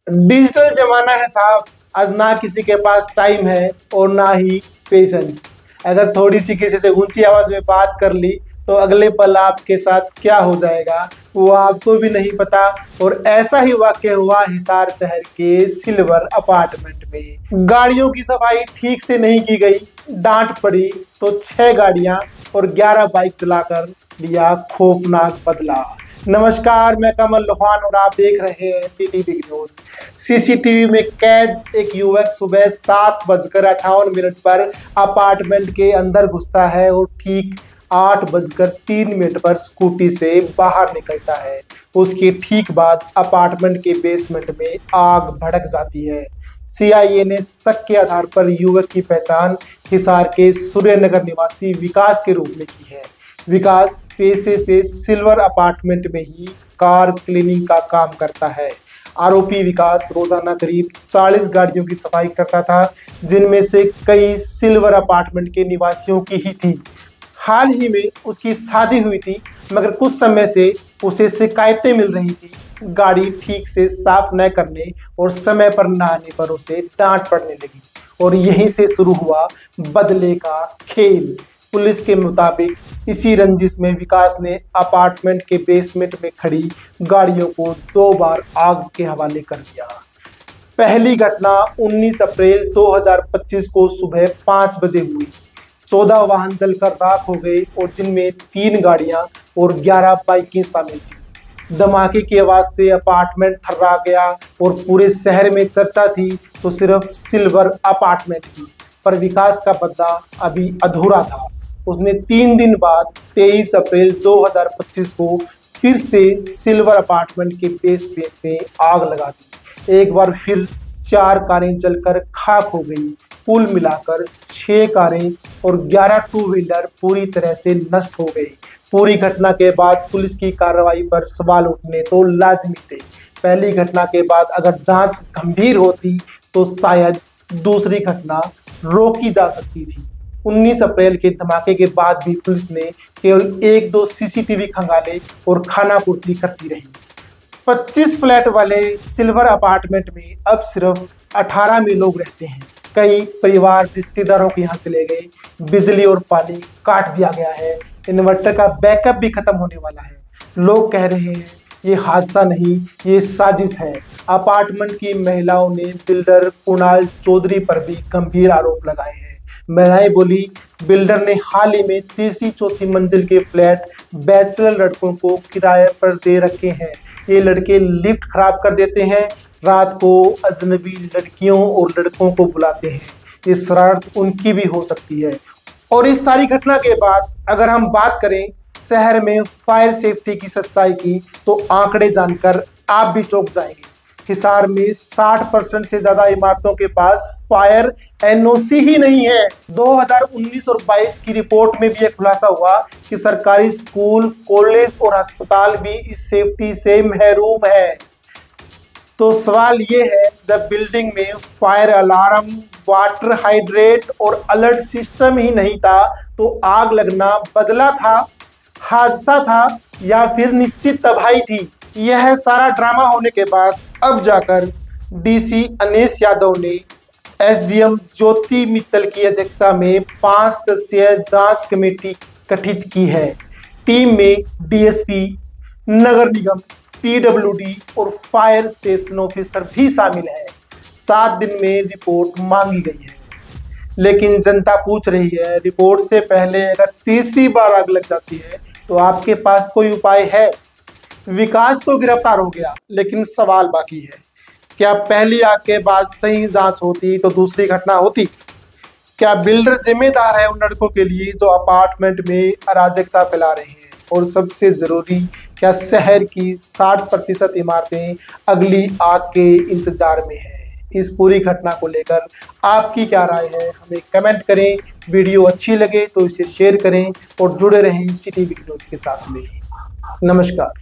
Digital जमाना है साहब। आज ना किसी के पास टाइम है और ना ही पेशेंस। अगर थोड़ी सी किसी से ऊंची आवाज में बात कर ली तो अगले पल आपके साथ क्या हो जाएगा वो आपको भी नहीं पता। और ऐसा ही वाकया हुआ हिसार शहर के सिल्वर अपार्टमेंट में। गाड़ियों की सफाई ठीक से नहीं की गई, डांट पड़ी तो 6 गाड़ियां और 11 बाइक चलाकर लिया खौफनाक बदला। नमस्कार, मैं कमल लोहान और आप देख रहे हैं सीटीवी न्यूज। सीसीटीवी में कैद एक युवक सुबह 7:58 पर अपार्टमेंट के अंदर घुसता है और ठीक 8:03 पर स्कूटी से बाहर निकलता है। उसके ठीक बाद अपार्टमेंट के बेसमेंट में आग भड़क जाती है। सीआईए ने शक के आधार पर युवक की पहचान हिसार के सूर्यनगर निवासी विकास के रूप में की है। विकास पेशे से सिल्वर अपार्टमेंट में ही कार क्लीनिंग का काम करता है। आरोपी विकास रोजाना करीब 40 गाड़ियों की सफाई करता था, जिनमें से कई सिल्वर अपार्टमेंट के निवासियों की ही थी। हाल ही में उसकी शादी हुई थी, मगर कुछ समय से उसे शिकायतें मिल रही थी। गाड़ी ठीक से साफ न करने और समय पर न आने पर उसे डांट पड़ने लगी और यहीं से शुरू हुआ बदले का खेल। पुलिस के मुताबिक इसी रंजिश में विकास ने अपार्टमेंट के बेसमेंट में खड़ी गाड़ियों को 2 बार आग के हवाले कर दिया। पहली घटना 19 अप्रैल 2025 को सुबह 5 बजे हुई। 14 वाहन जलकर राख हो गए और जिनमें 3 गाड़ियां और 11 बाइकें शामिल थी। धमाके की आवाज से अपार्टमेंट थर्रा गया और पूरे शहर में चर्चा थी तो सिर्फ सिल्वर अपार्टमेंट की। पर विकास का बदला अभी अधूरा था। उसने 3 दिन बाद 23 अप्रैल 2025 को फिर से सिल्वर अपार्टमेंट के बेसमेंट में आग लगा दी। एक बार फिर 4 कारें जलकर खाक हो गई। कुल मिलाकर 6 कारें और 11 टू व्हीलर पूरी तरह से नष्ट हो गई। पूरी घटना के बाद पुलिस की कार्रवाई पर सवाल उठने तो लाजमी थे। पहली घटना के बाद अगर जांच गंभीर होती तो शायद दूसरी घटना रोकी जा सकती थी। 19 अप्रैल के धमाके के बाद भी पुलिस ने केवल 1-2 सीसीटीवी खंगाले और खानापूर्ति करती रही। 25 फ्लैट वाले सिल्वर अपार्टमेंट में अब सिर्फ 18 में लोग रहते हैं। कई परिवार रिश्तेदारों के यहाँ चले गए। बिजली और पानी काट दिया गया है। इन्वर्टर का बैकअप भी खत्म होने वाला है। लोग कह रहे हैं ये हादसा नहीं, ये साजिश है। अपार्टमेंट की महिलाओं ने बिल्डर कुणाल चौधरी पर भी गंभीर आरोप लगाए हैं। महिलाएं बोली, बिल्डर ने हाल ही में तीसरी चौथी मंजिल के फ्लैट बैचलर लड़कों को किराए पर दे रखे हैं। ये लड़के लिफ्ट खराब कर देते हैं, रात को अजनबी लड़कियों और लड़कों को बुलाते हैं। ये शरारत उनकी भी हो सकती है। और इस सारी घटना के बाद अगर हम बात करें शहर में फायर सेफ्टी की सच्चाई की तो आंकड़े जानकर आप भी चौंक जाएंगे। हिसार में 60% से ज्यादा इमारतों के पास फायर एनओसी ही नहीं है। 2019 और 22 की रिपोर्ट में भी यह खुलासा हुआ कि सरकारी स्कूल, कॉलेज और अस्पताल भी इस सेफ्टी से महरूम है। तो सवाल ये है, जब बिल्डिंग में फायर अलार्म, वाटर हाइड्रेट और अलर्ट सिस्टम ही नहीं था तो आग लगना बदला था, हादसा था या फिर निश्चित तबाही थी? यह सारा ड्रामा होने के बाद अब जाकर डीसी अनीश यादव ने एसडीएम ज्योति मित्तल की अध्यक्षता में 5 सदस्यीय जांच कमेटी गठित की है। टीम में डीएसपी, नगर निगम, पीडब्ल्यूडी और फायर स्टेशन ऑफिसर भी शामिल है। 7 दिन में रिपोर्ट मांगी गई है, लेकिन जनता पूछ रही है, रिपोर्ट से पहले अगर तीसरी बार आग लग जाती है तो आपके पास कोई उपाय है? विकास तो गिरफ्तार हो गया, लेकिन सवाल बाकी है। क्या पहली आग के बाद सही जांच होती तो दूसरी घटना होती? क्या बिल्डर जिम्मेदार है उन लड़कों के लिए जो अपार्टमेंट में अराजकता फैला रहे हैं? और सबसे जरूरी, क्या शहर की 60% इमारतें अगली आग के इंतजार में है? इस पूरी घटना को लेकर आपकी क्या राय है, हमें कमेंट करें। वीडियो अच्छी लगे तो इसे शेयर करें और जुड़े रहें सीटीवी न्यूज के साथ में। नमस्कार।